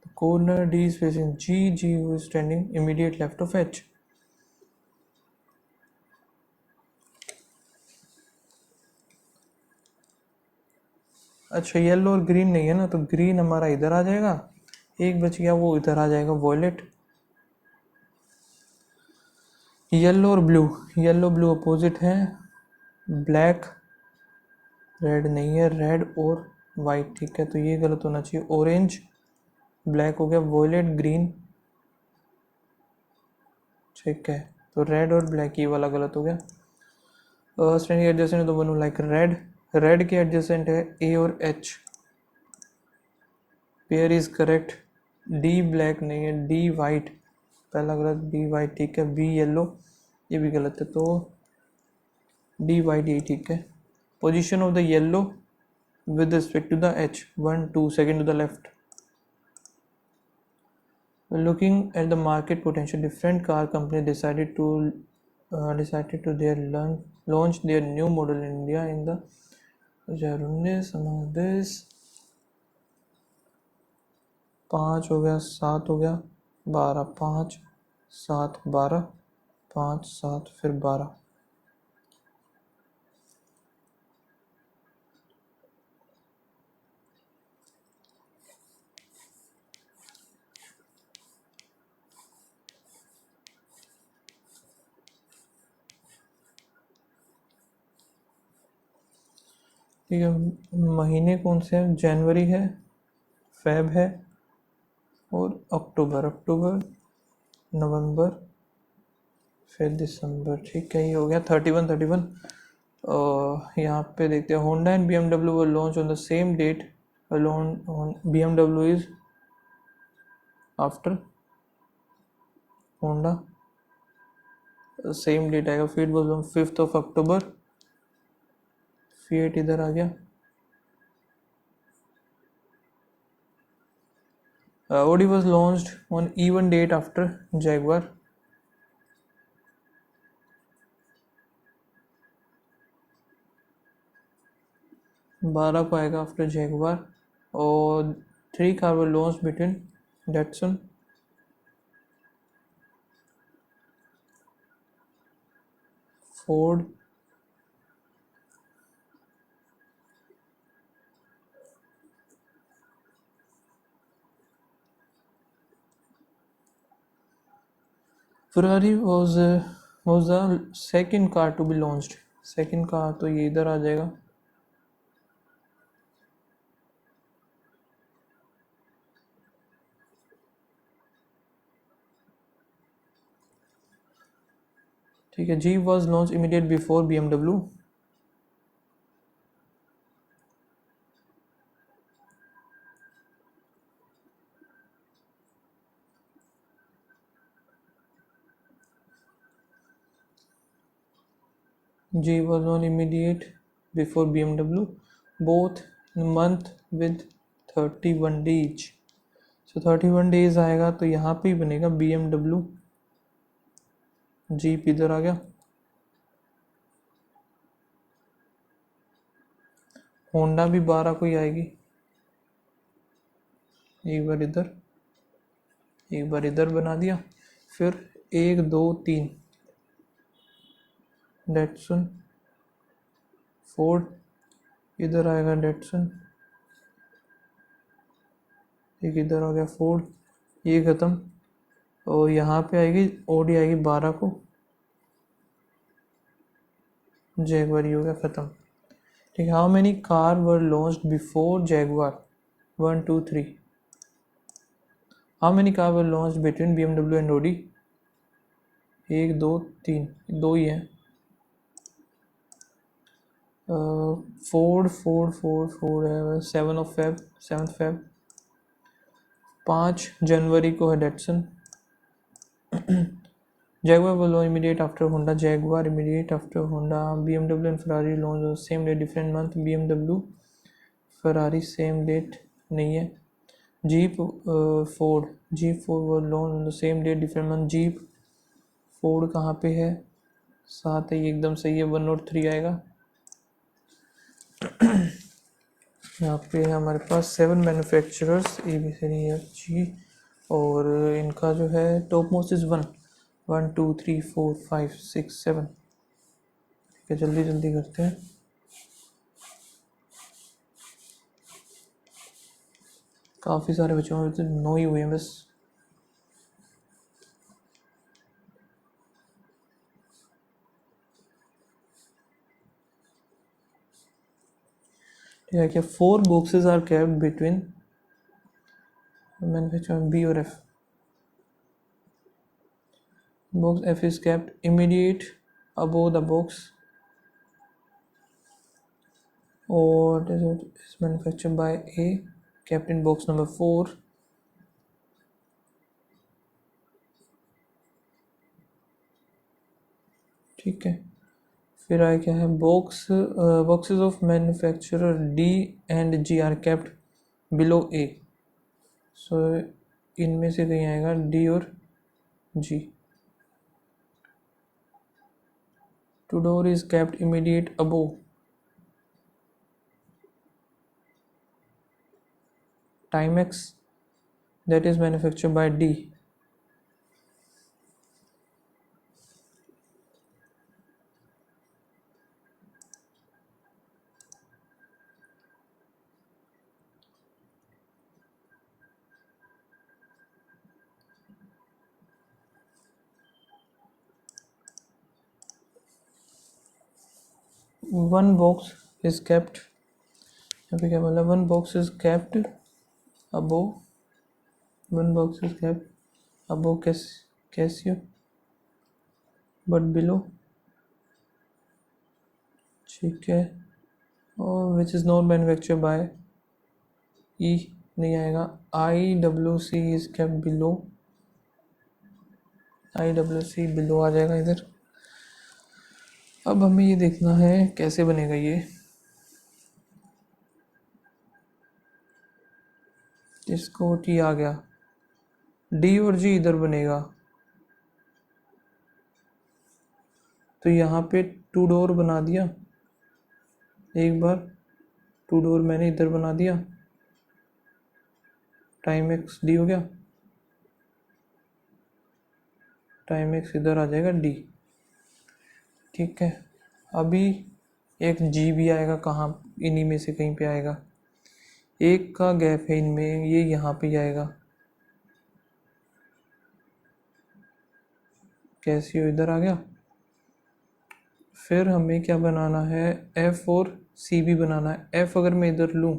S1: The corner D is facing G. G who is standing immediate left of H. अच्छा yellow और green नहीं है ना, तो green हमारा इधर आ जाएगा, एक बच गया वो इधर आ जाएगा वॉयलेट। येलो और ब्लू, येलो ब्लू अपोजिट है, ब्लैक रेड नहीं है, रेड और वाइट, ठीक है, तो ये गलत होना चाहिए। ऑरेंज ब्लैक हो गया, वॉयलेट ग्रीन, ठीक है, तो रेड और ब्लैक ये वाला गलत हो गया। स्टैंडिंग एडजेसेंट तो वन लाइक रेड, रेड के एडजेसेंट है ए और H, pair is correct. D black नहीं है, डी वाइट, पहला गलत, डी वाइट ठीक है। बी येलो, ये भी गलत है, तो डी वाइट ये ठीक है। Position of the yellow with respect to the H, 1 2 second to the left. Looking at the market potential, different car companies decided to launch their new model in India in the 2019 among this 5 हो गया, 7 हो गया, 12, 5 7 12, 5 7 फिर 12। ठीक है, महीने कौन से हैं? जनवरी है, फेब है और अक्टूबर, नवंबर फिर दिसंबर, ठीक है, ये हो गया 31। यहाँ पे देखते हैं Honda and BMW will launch on the same date alone on BMW is after Honda, same date आएगा। Fit was on 5th of October, Fiat इधर आ गया। Audi was launched on even date after Jaguar, बारह को आएगा after Jaguar. और 3 car were launch between Datsun, Ford, Ferrari was the second car to be launched, second car तो ये इधर आ जाएगा। ठीक है, G was launched immediate before BMW, G was on immediate before BMW, both month with 31 days, so 31 days आएगा तो यहाँ पे ही बनेगा BMW, जीप इधर आ गया। होंडा भी 12 को ही आएगी, एक बार इधर, एक बार इधर बना दिया, फिर 1 2 3 डेटसन, फोर्ड, इधर आएगा डेटसन, एक इधर आ गया फोर्ड, ये ख़त्म। और यहाँ पे आएगी ऑडी आएगी 12 को, जैगवार, ये हो गया ख़त्म। ठीक है, how many car were launched before Jaguar? 1 2 3। How many car were launched between BMW and Audi? 1 2 3, 2 ही हैं। फोर्ड फोर्ड फोर्ड फोर्ड है 7 फेब, 5 जनवरी को है Datsun. Jaguar will launch immediate after Honda. Jaguar immediate after Honda. BMW and Ferrari launch on same day, different month. BMW, Ferrari same date नहीं है। Jeep, Ford, Jeep Ford will launch on the same day, different month. Jeep, Ford कहाँ पे है? साथ है, ये एकदम सही है। 1 और 3 आएगा। यहाँ पे हमारे पास 7 मैन्युफैक्चरर्स ABCDEFG, और इनका जो है टॉप मोस्ट इज 1 2 3 4 5 6 7। ठीक है, जल्दी जल्दी करते हैं। काफ़ी सारे बच्चों में तो 9 ही हुए हैं बस। ठीक है, क्या 4 boxes are kept between manufacturer B और F? Box F is kept immediate above the box, or is manufactured by A, kept in box number 4. ठीक है, फिर आए क्या है? Boxes of manufacturer D and G are kept below A। सो इनमें से कहीं आएगा D और G। Tudor is kept immediate above Timex, that is manufactured by D. One box is kept, यहाँ पे क्या बोला? One box is kept above, one box is kept above Casio but below, ठीक है। और which is not manufactured by E, नहीं आएगा। IWC is kept below, IWC below आ जाएगा इधर। अब हमें ये देखना है कैसे बनेगा ये। इसको T आ गया, D और G इधर बनेगा, तो यहाँ पे 2 डोर बना दिया। एक बार 2 डोर मैंने इधर बना दिया, Timex D हो गया, Timex इधर आ जाएगा D। ठीक है, अभी एक G भी आएगा, कहाँ? इन्हीं में से कहीं पे आएगा। एक का गैप है इनमें, ये यहाँ पे आएगा। कैसियो इधर आ गया। फिर हमें क्या बनाना है? F और C भी बनाना है। F अगर मैं इधर लूँ,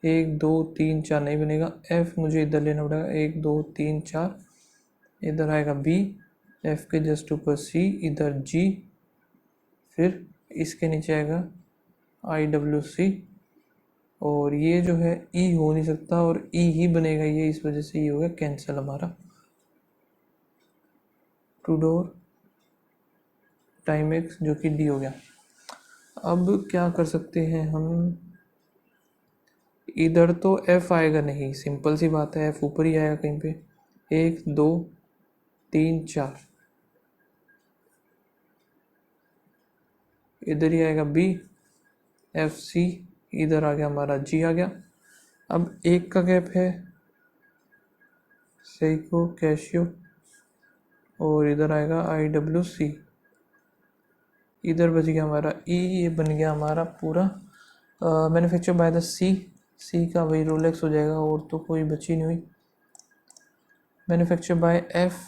S1: 1 2 3 4 नहीं बनेगा। F मुझे इधर लेना पड़ेगा, 1 2 3 4, इधर आएगा B, F के जस्ट ऊपर C, इधर G, फिर इसके नीचे आएगा IWC, और ये जो है E हो नहीं सकता, और E ही बनेगा ये, इस वजह से ये हो गया कैंसिल हमारा। टूडोर टाइमेक्स जो कि D हो गया। अब क्या कर सकते हैं हम? इधर तो F आएगा नहीं, सिंपल सी बात है, F ऊपर ही आएगा कहीं पे। 1 2 3 4, इधर ही आएगा B, FC, इधर आ गया हमारा G आ गया। अब एक का गैप है, सेइको, कैशियो, और इधर आएगा IWC। इधर बच गया हमारा ई, ये बन गया हमारा पूरा मैन्युफैक्चर बाय द सी का वही रोलेक्स हो जाएगा, और तो कोई बची नहीं हुई। मैन्युफैक्चर बाय एफ,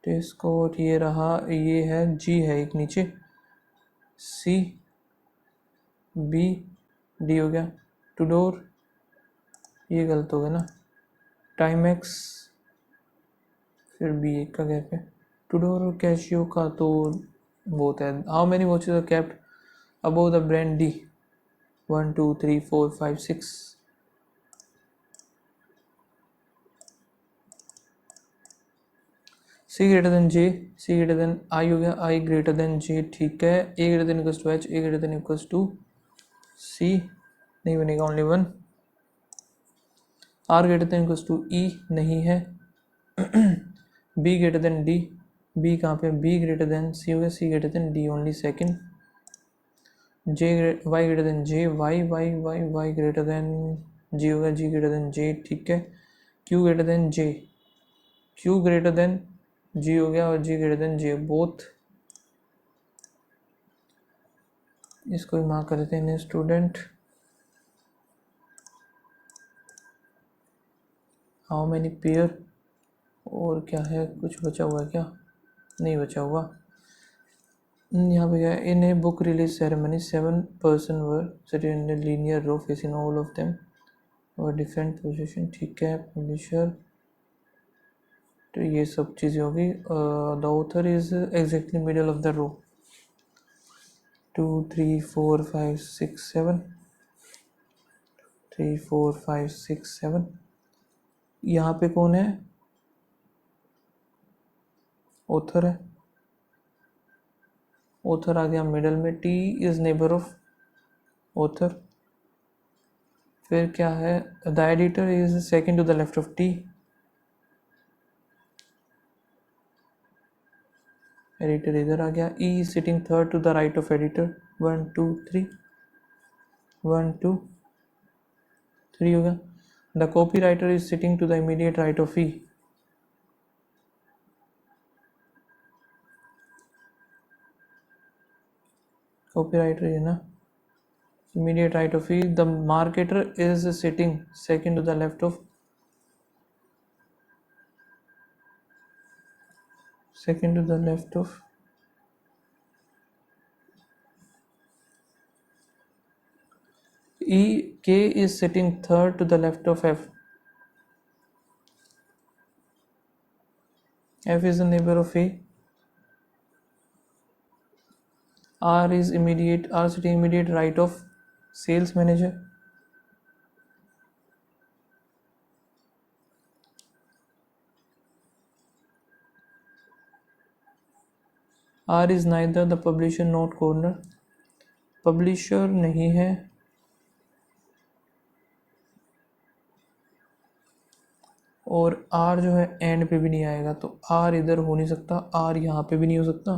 S1: टेस्को, ये रहा, ये है जी है एक नीचे, सी, बी, डी हो गया। टूडोर, ये गलत हो गया ना, टाइमेक्स, फिर बी एक का गैप है। टूडोर और कैशियो का तो बहुत है। How many watches are kept above the brand D? 1 2 3 4 5 6। C greater than J, C greater than I हो गया, आई ग्रेटर देन जे, ठीक है। A greater than equals to H, A greater than equals to C, नहीं बनेगा, only one. R greater than equals to E, नहीं है। B greater than D, B कहाँ पे, बी ग्रेटर देन सी हो गया, C greater than D, only second. J Y greater than J, Y Y Y Y greater than G हो गया, G greater than J, ठीक है। Q greater than J, Q greater than G हो गया, और G greater than J, both. इसको भी mark कर देते हैं स्टूडेंट। हाउ मैनी पेयर, और क्या है, कुछ बचा हुआ है क्या? नहीं बचा हुआ। यहाँ पे क्या है, in a book release ceremony 7 person were sitting in a linear row facing all of them और डिफरेंट पोजीशन, ठीक है। पब्लिशर, तो ये सब चीज़ें होगी। The author is exactly middle of the row, 2 3 4 5 6 7, 3 4 5 6 7। यहाँ पे कौन है? ऑथर है, ऑथर आ गया मिडल में। T is neighbour of author. फिर क्या है, the editor is second to the left of T, editor इधर आ गया। E sitting third to the right of editor, 1 2 3, 1 2 3 हो गया। The copy writer is sitting to the immediate right of E, copy writer है ना, immediate right of E. The marketer is sitting second to the left of E. K is sitting third to the left of F. F is the neighbor of A. R is sitting immediate right of sales manager. R is neither the publisher not corner, publisher नहीं है। और R जो है and पे भी नहीं आएगा, तो R इधर हो नहीं सकता, R यहाँ पे भी नहीं हो सकता,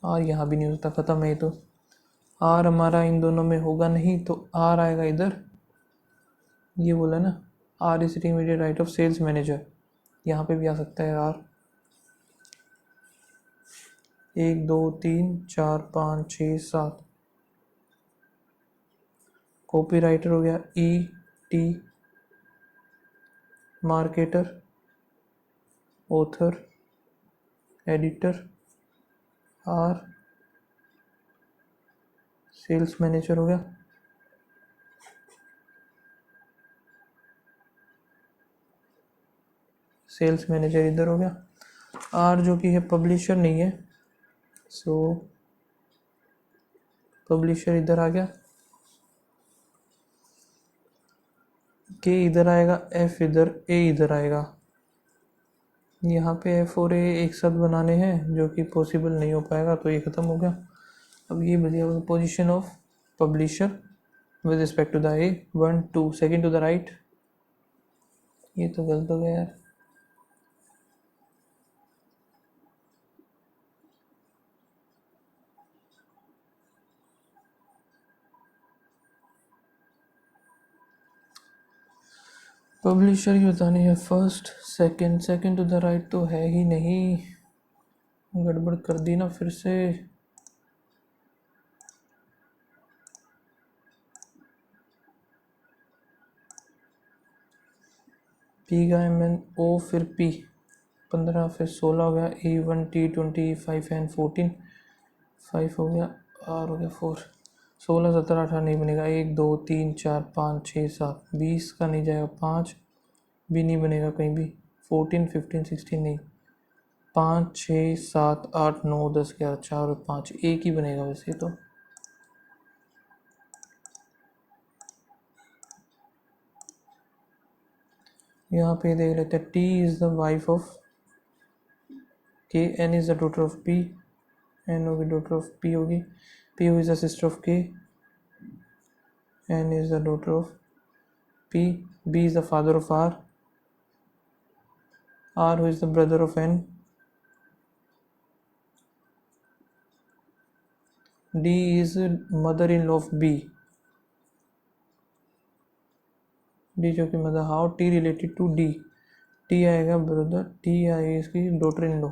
S1: R यहाँ भी नहीं हो सकता, ख़त्म है ये तो। R हमारा इन दोनों में होगा नहीं, तो R आएगा इधर, ये बोला ना, R is sitting immediate right of sales manager, यहाँ पे भी आ सकता है R। 1 2 3 4 5 6 7। कॉपी राइटर हो गया E, T, marketer, author, editor, R, sales manager हो गया। सेल्स मैनेजर इधर हो गया। R जो कि है पब्लिशर नहीं है, सो पब्लिशर इधर आ गया। K इधर आएगा, F इधर, A इधर आएगा। यहाँ पे F और A एक साथ बनाने हैं, जो कि पॉसिबल नहीं हो पाएगा, तो ये ख़त्म हो गया। अब ये बचेगा position of publisher with respect to the A, 1 2 second to the right. ये तो गलत हो गया यार, पब्लिशर ही बतानी है। First second to the right तो है ही नहीं, गड़बड़ कर दी ना फिर से। पी का MNO फिर P 15 फिर 16 हो गया, E1T 25 N 14 5 हो गया, R हो गया 4 16 17 18 नहीं बनेगा, 1 2 3 4 5 6 7 20 का नहीं जाएगा, 5 भी नहीं बनेगा कहीं भी, 14 15 16 नहीं, 5 6 7 8 9 10 11 4 और 5 एक ही बनेगा वैसे तो। यहाँ पे देख लेते हैं, T is the wife of K, N is the daughter of P, N होगी डॉटर ऑफ P होगी, P is the sister of K, N is the daughter of P, B is the father of R, R who is the brother of N, D is mother-in-law of B, D जो कि mother, how T related to D, T आएगा brother, T आएगी इसकी daughter in law.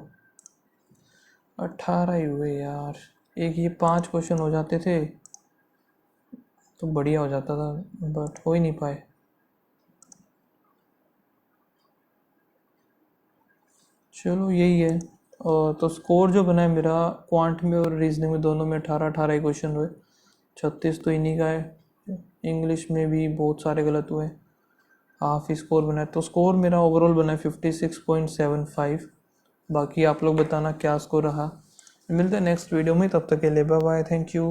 S1: 18 ही हुए यार, एक ये 5 question हो जाते थे तो बढ़िया हो जाता था, बट हो ही नहीं पाए। चलो यही है। और तो स्कोर जो बना है मेरा क्वांट में और रीजनिंग में दोनों में 18 ही क्वेश्चन हुए, 36 तो इन्हीं का है। इंग्लिश में भी बहुत सारे गलत हुए, हाफ ही स्कोर बना है। तो स्कोर मेरा ओवरऑल बना है 56.75। बाकी आप लोग बताना क्या स्कोर रहा। मिलते हैं नेक्स्ट वीडियो में, तब तक के लिए बाय बाय, थैंक यू।